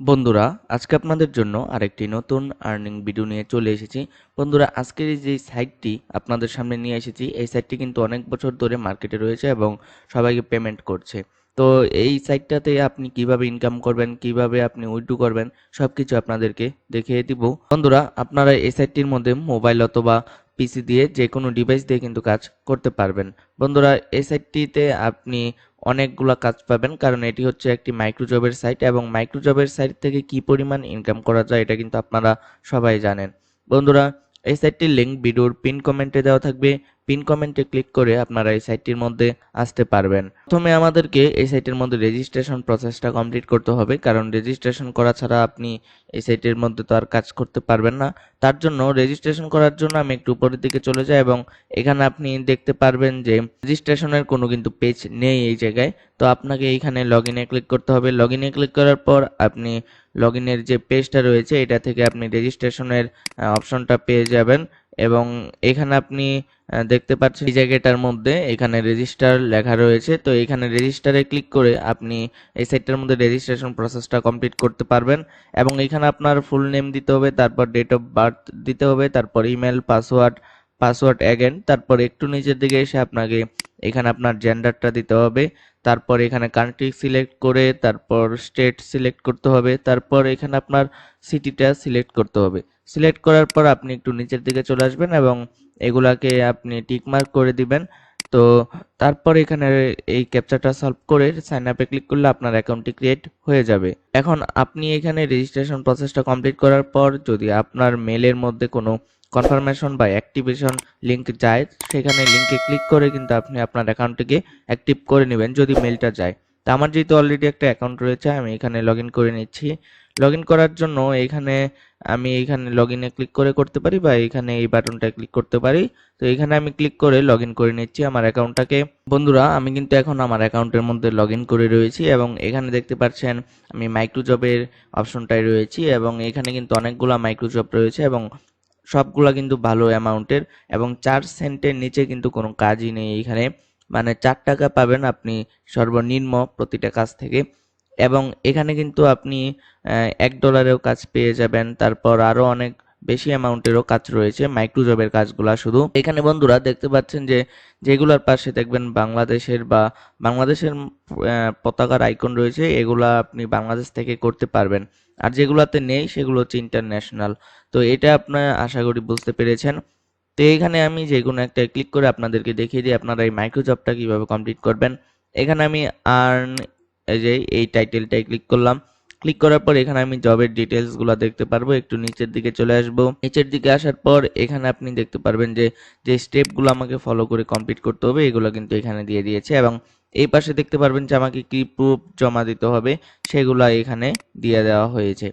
বন্ধুরা, আজকে আপনাদের জন্য আরেকটি নতুন আর্নিং ভিডিও নিয়ে চলে এসেছি। বন্ধুরা, আজকের এই যে সাইটটি আপনাদের সামনে নিয়ে এসেছি, এই সাইটটি কিন্তু অনেক বছর ধরে মার্কেটে রয়েছে এবং সবাইকে পেমেন্ট করছে। তো এই সাইটটাতে আপনি কিভাবে ইনকাম করবেন, কিভাবে আপনি উইথড্র করবেন, সবকিছু আপনাদেরকে দেখিয়ে দিব। বন্ধুরা, আপনারা এই সাইটটির মধ্যে মোবাইল অথবা পিসি দিয়ে যে কোনো ডিভাইস দিয়ে কিন্তু কাজ করতে পারবেন। বন্ধুরা, এই সাইটটিতে আপনি অনেকগুলা কাজ পাবেন, কারণ এটি হচ্ছে একটি মাইক্রোজবের সাইট এবং মাইক্রোজবের সাইট থেকে কি পরিমাণ ইনকাম করা যায় এটা কিন্তু আপনারা সবাই জানেন। বন্ধুরা, এই সাইটটির লিংক ভিডিওর পিন কমেন্টে দেওয়া থাকবে। পিন কমেন্টে ক্লিক করে আপনারা এই সাইটটির মধ্যে আসতে পারবেন। প্রথমে আমাদেরকে এই সাইটের মধ্যে রেজিস্ট্রেশন প্রসেসটা কমপ্লিট করতে হবে, কারণ রেজিস্ট্রেশন করা ছাড়া আপনি এই সাইটের মধ্যে তো আর কাজ করতে পারবেন না। তার জন্য রেজিস্ট্রেশন করার জন্য আমি একটু উপরের দিকে চলে যাই এবং এখানে আপনি দেখতে পারবেন যে রেজিস্ট্রেশনের কোনো কিন্তু পেজ নেই এই জায়গায়। তো আপনাকে এইখানে লগ ইনে ক্লিক করতে হবে। লগ ইনে ক্লিক করার পর আপনি লগ ইনের যে পেজটা রয়েছে এটা থেকে আপনি রেজিস্ট্রেশনের অপশনটা পেয়ে যাবেন এবং এখানে আপনি দেখতে পাচ্ছেন এই জায়গাটার মধ্যে এখানে রেজিস্টার লেখা রয়েছে। তো এখানে রেজিস্টারে ক্লিক করে আপনি এই সাইটটার মধ্যে রেজিস্ট্রেশন প্রসেসটা কমপ্লিট করতে পারবেন এবং এখানে আপনার ফুল নেম দিতে হবে, তারপর ডেট অফ বার্থ দিতে হবে, তারপর ইমেল, পাসওয়ার্ড অ্যাগেন, তারপর একটু নিচের দিকে এসে আপনাকে এখানে আপনার জেন্ডারটা দিতে হবে, তারপর এখানে কান্ট্রি সিলেক্ট করে তারপর স্টেট সিলেক্ট করতে হবে, তারপর এখানে আপনার সিটিটা সিলেক্ট করতে হবে। সিলেক্ট করার পর আপনি একটু নিচের দিকে চলে আসবেন এবং এগুলাকে আপনি টিক মার্ক করে দিবেন। তো তারপর এখানে এই ক্যাপচাটা সলভ করে সাইন আপে ক্লিক করলে আপনার অ্যাকাউন্টটি ক্রিয়েট হয়ে যাবে। এখন আপনি এখানে রেজিস্ট্রেশন প্রসেসটা কমপ্লিট করার পর যদি আপনার মেলের মধ্যে কোনো কনফার্মেশন বা অ্যাক্টিভেশন লিংক যায়, সেখানে লিংকে ক্লিক করে কিন্তু আপনি আপনার অ্যাকাউন্টটিকে অ্যাক্টিভ করে নেবেন যদি মেলটা যায়। তো আমার যেহেতু অলরেডি একটা অ্যাকাউন্ট রয়েছে, আমি এখানে লগ ইন করে নিচ্ছি। লগ ইন করার জন্য আমি এখানে লগ ইনে ক্লিক করে করতে পারি বা এখানে এই বাটনটা ক্লিক করতে পারি। তো এখানে আমি ক্লিক করে লগ ইন করে নিচ্ছি আমার অ্যাকাউন্টটাকে। বন্ধুরা, আমি কিন্তু এখন আমার অ্যাকাউন্টের মধ্যে লগ ইন করে রয়েছি এবং এখানে দেখতে পাচ্ছেন আমি মাইক্রোজবের অপশনটায় রয়েছি এবং এখানে কিন্তু অনেকগুলা মাইক্রোজব রয়েছে এবং সবগুলা কিন্তু ভালো অ্যামাউন্টের এবং 4 সেন্টের নিচে কিন্তু কোনো কাজই নেই এইখানে। মানে 4 টাকা পাবেন আপনি সর্বনিম্ন প্রতিটা কাজ থেকে এবং এখানে কিন্তু আপনি $1 কাজ পেয়ে যাবেন, তারপর আরো অনেক বেশি অ্যামাউন্টেরও কাজ রয়েছে মাইক্রোজবের কাজগুলা। শুধু এখানে বন্ধুরা দেখতে পাচ্ছেন যে যেগুলার পাশে দেখবেন বাংলাদেশের পতাকার আইকন রয়েছে, এগুলা আপনি বাংলাদেশ থেকে করতে পারবেন। আর যেগুলাতে নেই সেগুলো হচ্ছে ইন্টারন্যাশনাল। তো এটা আপনার আশা করি বুঝতে পেরেছেন। তো এখানে আমি যে কোনো একটা ক্লিক করে আপনাদেরকে দেখিয়ে দিই আপনারা এই মাইক্রো জবটা কিভাবে কমপ্লিট করবেন। এখানে আমি আর্ন, এই যে এই টাইটেলটাই ক্লিক করলাম। ক্লিক করার পর এখানে আমি জবের ডিটেলসগুলো দেখতে পারবো। একটু নিচের দিকে চলে আসবো। নিচের দিকে আসার পর এখানে আপনি দেখতে পারবেন যে যে স্টেপগুলো আমাকে ফলো করে কমপ্লিট করতে হবে এগুলো কিন্তু এখানে দিয়ে দিয়েছে এবং এই পাশে দেখতে পারবেন যে আমাকে কি প্রুফ জমা দিতে হবে সেগুলো এখানে দিয়ে দেওয়া হয়েছে।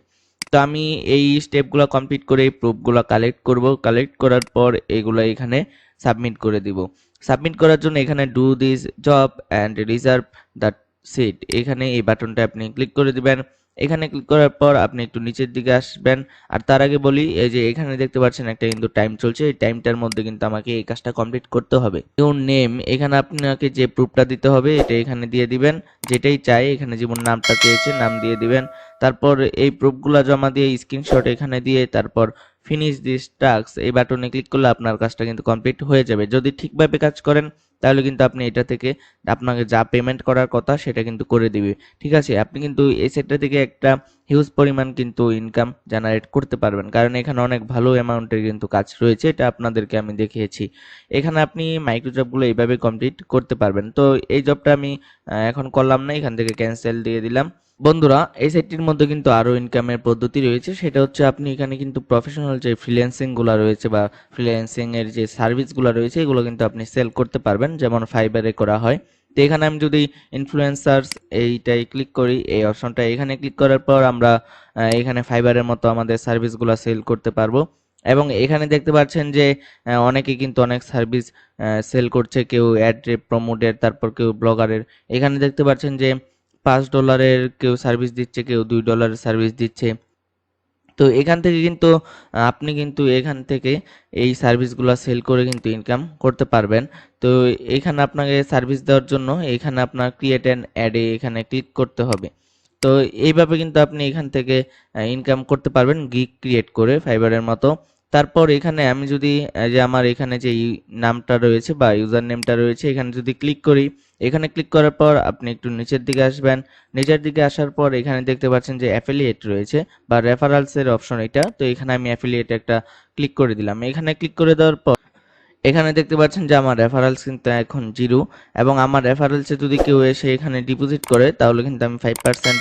তো আমি এই স্টেপগুলো কমপ্লিট করে এই প্রুফগুলো কালেক্ট করব। কালেক্ট করার পর এগুলো এখানে সাবমিট করে দিব। সাবমিট করার জন্য এখানে do this job and reserve the seat, এখানে এই বাটনটা আপনি ক্লিক করে দিবেন। এখানে ক্লিক করার পর আপনি একটু নিচের দিকে আসবেন। আর তার আগে বলি, এই যে এখানে দেখতে পাচ্ছেন একটা কিন্তু টাইম চলছে, এই টাইমটার মধ্যে কিন্তু আমাকে এই কাজটা কমপ্লিট করতে হবে। ইউর নেম, এখানে আপনাকে যে প্রুফটা দিতে হবে এটা এখানে দিয়ে দিবেন, যেটাই চাই এখানে যেমন নামটা চেয়েছে নাম দিয়ে দিবেন। তারপর এই প্রুফগুলো জমা দিয়ে স্ক্রিনশট এখানে দিয়ে তারপর ফিনিশ দিস টাস্ক এই বাটনে ক্লিক করলে আপনার কাজটা কিন্তু কমপ্লিট হয়ে যাবে। যদি ঠিকভাবে কাজ করেন তাহলে কিন্তু আপনি এটা থেকে আপনাকে যা পেমেন্ট করার কথা সেটা কিন্তু করে দিবে। ঠিক আছে, আপনি কিন্তু এই সেটটা থেকে একটা হিউজ পরিমাণ কিন্তু ইনকাম জেনারেট করতে পারবেন, কারণ এখানে অনেক ভালো অ্যামাউন্টের কিন্তু কাজ রয়েছে, এটা আপনাদেরকে আমি দেখিয়েছি। এখানে আপনি মাইক্রো জবগুলো এইভাবে কমপ্লিট করতে পারবেন। তো এই জবটা আমি এখন করলাম না, এখান থেকে ক্যান্সেল দিয়ে দিলাম। বন্ধুরা, এই সাইটটির মধ্যে কিন্তু আরো ইনকামের পদ্ধতি রয়েছে, সেটা হচ্ছে আপনি এখানে কিন্তু প্রফেশনাল যে ফ্রিল্যান্সিং গুলা রয়েছে বা ফ্রিল্যান্সিং এর যে সার্ভিস গুলা রয়েছে এগুলো কিন্তু আপনি সেল করতে পারবেন, যেমন ফাইবারে করা হয়। তো এখানে আমি যদি ইনফ্লুয়েন্সার্স এইটাই ক্লিক করি, এই অপশনটা এখানে ক্লিক করার পর আমরা এখানে ফাইবারের মতো আমাদের সার্ভিসগুলো সেল করতে পারবো। এবং এখানে দেখতে পাচ্ছেন যে অনেকে কিন্তু অনেক সার্ভিস সেল করছে, কেউ অ্যাড প্রমোটের, তারপর কেউ ব্লগারের। এখানে দেখতে পাচ্ছেন যে $5 কেউ সার্ভিস দিচ্ছে, কেউ $2 সার্ভিস দিচ্ছে। তো এখান থেকে কিন্তু আপনি কিন্তু এখান থেকে এই সার্ভিসগুলো সেল করে কিন্তু ইনকাম করতে পারবেন। তো এখানে আপনাকে সার্ভিস দেওয়ার জন্য এখানে আপনার ক্রিয়েট অ্যান অ্যাডে এখানে ক্লিক করতে হবে। তো এইভাবে কিন্তু আপনি এখান থেকে ইনকাম করতে পারবেন গিগ ক্রিয়েট করে ফাইবারের মতো। তারপর এখানে আমি যদি যে আমার এখানে যে নামটা রয়েছে বা ইউজার নেমটা রয়েছে এখানে যদি ক্লিক করি, এখানে ক্লিক করার পর আপনি একটু নিচের দিকে আসবেন। নিচের দিকে আসার পর এখানে দেখতে পাচ্ছেন যে অ্যাফিলিয়েট রয়েছে বা রেফারেলসের অপশন এটা। তো এখানে আমি অ্যাফিলিয়েট একটা ক্লিক করে দিলাম। এখানে ক্লিক করে দেওয়ার পর এখানে দেখতে পাচ্ছেন যে আমার রেফারেলস কিন্তু এখন 0 এবং আমার রেফারেলসে যদি কেউ এসে এখানে ডিপোজিট করে তাহলে কিন্তু আমি 5%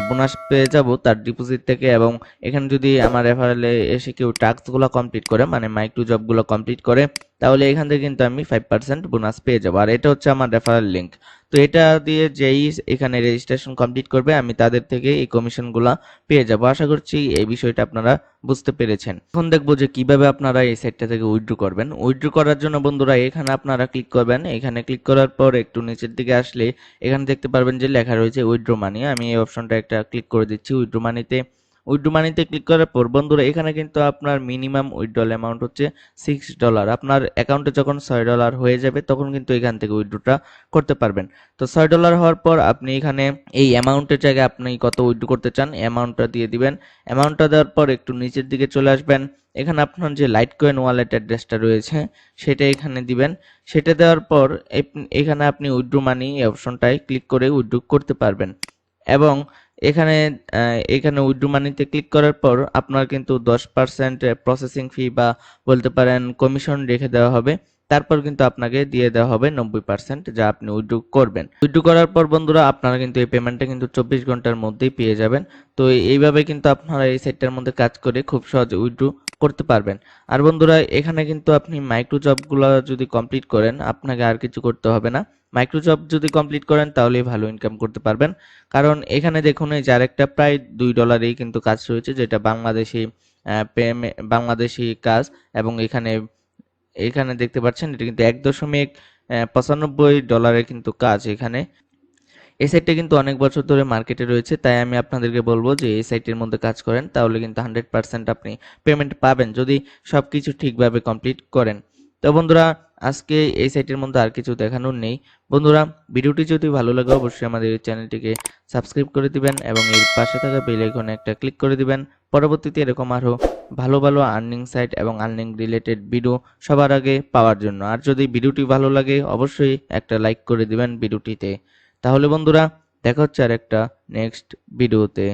বোনাস পেয়ে যাব তার ডিপোজিট থেকে। এবং এখানে যদি আমার রেফারেলে এসে কেউ টাস্কগুলো কমপ্লিট করে মানে মাইক্রো জবগুলো কমপ্লিট করে তাহলে এখান থেকে কিন্তু আমি 5% বোনাস পেয়ে যাব। আর এটা হচ্ছে আমার রেফারেল লিঙ্ক। তো এটা দিয়ে যেই এখানে রেজিস্ট্রেশন কমপ্লিট করবে আমি তাদের থেকে এই কমিশনগুলো পেয়ে যাব। আশা করছি এই বিষয়টা আপনারা বুঝতে পেরেছেন। এখন দেখবো যে কিভাবে আপনারা এই সাইটটা থেকে উইথড্র করবেন। উইথড্র করার জন্য বন্ধুরা এখানে আপনারা ক্লিক করবেন। এখানে ক্লিক করার পর একটু নিচের দিকে আসলে এখানে দেখতে পারবেন যে লেখা রয়েছে উইথড্র মানি। আমি এই অপশনটা একটা ক্লিক করে দিচ্ছি উইথড্র মানিতে। উইথড্র মানিতে ক্লিক করার পর বন্ধুরা এখানে কিন্তু আপনার মিনিমাম উইথড্রল অ্যামাউন্ট হচ্ছে $6। আপনার অ্যাকাউন্টে যখন $6 হয়ে যাবে তখন কিন্তু এখান থেকে উইথড্রটা করতে পারবেন। তো $6 হওয়ার পর আপনি এখানে এই অ্যামাউন্টের জায়গায় আপনি কত উইথড্র করতে চান অ্যামাউন্টটা দিয়ে দিবেন। অ্যামাউন্টটা দেওয়ার পর একটু নিচের দিকে চলে আসবেন। এখানে আপনার যে লাইটকয়েন ওয়ালেট অ্যাড্রেসটা রয়েছে সেটা এখানে দিবেন। সেটা দেওয়ার পর এখানে আপনি উইথড্র মানি এই অপশনটায় ক্লিক করে উইথড্র করতে পারবেন। এবং এখানে এখানে উইথড্র মানিতে ক্লিক করার পর আপনার কিন্তু 10% প্রসেসিং ফি বা বলতে পারেন কমিশন রেখে দেওয়া হবে। তারপর কিন্তু আপনাকে দিয়ে দেওয়া হবে 90% যা আপনি উইথড্র করবেন। উইথড্র করার পর বন্ধুরা আপনারা কিন্তু এই পেমেন্টটা কিন্তু 24 ঘন্টার মধ্যেই পেয়ে যাবেন। তো এইভাবে কিন্তু আপনারা এই সাইটটার মধ্যে কাজ করে খুব সহজে উইথড্র করতে পারবেন। আর বন্ধুরা এখানে কিন্তু আপনি মাইক্রো জবগুলো যদি কমপ্লিট করেন আপনাকে আর কিছু করতে হবে না। মাইক্রো জব যদি কমপ্লিট করেন তাহলেই ভালো ইনকাম করতে পারবেন। কারণ এখানে দেখুন এই যে আরেকটা প্রায় $2 কিন্তু কাজ রয়েছে যেটা বাংলাদেশি কাজ। এবং এখানে এখানে দেখতে পাচ্ছেন এটা কিন্তু $1.95 কিন্তু কাজ এখানে। এই সাইটটা কিন্তু অনেক বছর ধরে মার্কেটে রয়েছে, তাই আমি আপনাদেরকে বলবো যে এই সাইটের মধ্যে কাজ করেন তাহলে কিন্তু 100% আপনি পেমেন্ট পাবেন যদি সবকিছু ঠিকভাবে কমপ্লিট করেন। তো বন্ধুরা আজকে এই সাইটের মধ্যে আর কিছু দেখানোর নেই। বন্ধুরা ভিডিওটি যদি ভালো লাগে অবশ্যই আমাদের এই চ্যানেলটিকে সাবস্ক্রাইব করে দিবেন এবং এর পাশে থাকা বেল আইকনে একটা ক্লিক করে দিবেন পরবর্তীতে এরকম আরো ভালো ভালো আর্নিং সাইট এবং আর্নিং রিলেটেড ভিডিও সবার আগে পাওয়ার জন্য। আর যদি ভিডিওটি ভালো লাগে অবশ্যই একটা লাইক করে দিবেন ভিডিওটিতে। তাহলে বন্ধুরা দেখা হচ্ছে আর একটা নেক্সট ভিডিওতে।